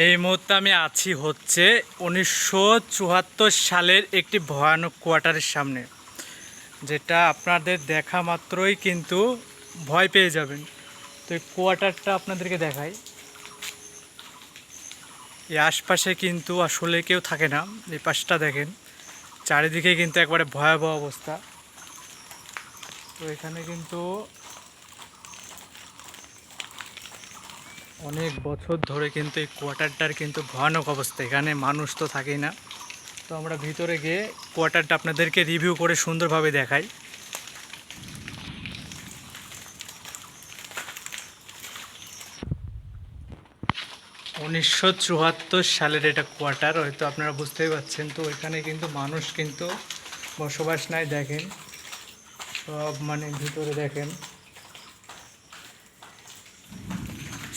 এই মুহূর্তে আমি আছি হচ্ছে 1974 সালের একটি ভয়ানক কোয়ার্টারের সামনে, যেটা আপনাদের দেখা মাত্রই কিন্তু ভয় পেয়ে যাবেন। তো এই কোয়ার্টারটা আপনাদেরকে দেখাই। এই আশপাশে কিন্তু আসলে কেউ থাকে না। এই পাশটা দেখেন, চারিদিকে কিন্তু একবারে ভয়াবহ অবস্থা। তো এখানে কিন্তু অনেক বছর ধরে কিন্তু এই কোয়ার্টারটার কিন্তু ভয়ানক অবস্থা। এখানে মানুষ তো থাকেই না। তো আমরা ভিতরে গিয়ে কোয়ার্টারটা আপনাদেরকে রিভিউ করে সুন্দরভাবে দেখাই। উনিশশো সালের এটা কোয়ার্টার, হয়তো আপনারা বুঝতেই পারছেন। তো এখানে কিন্তু মানুষ কিন্তু বসবাস নাই। দেখেন সব, মানে ভিতরে দেখেন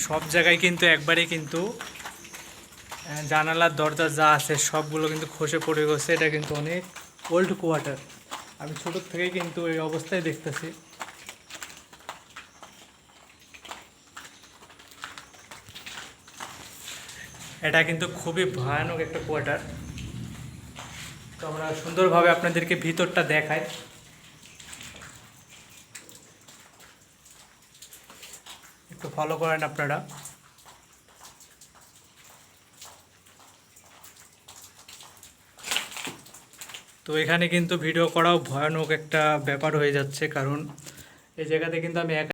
সব জায়গায় কিন্তু একবারে কিন্তু জানালার দরজা যা আছে সবগুলো কিন্তু খসে পড়ে গেছে। এটা কিন্তু অনেক ওল্ড কোয়ার্টার। আমি ছোটোর থেকেই কিন্তু এই অবস্থায় দেখতেছি। এটা কিন্তু খুবই ভয়ানক একটা কোয়ার্টার। তো আমরা সুন্দরভাবে আপনাদেরকে ভিতরটা দেখাই। একটু ফলো করেন আপনারা। তো এখানে কিন্তু ভিডিও করাও ভয়ানক একটা ব্যাপার হয়ে যাচ্ছে, কারণ এই জায়গাতে কিন্তু আমি একা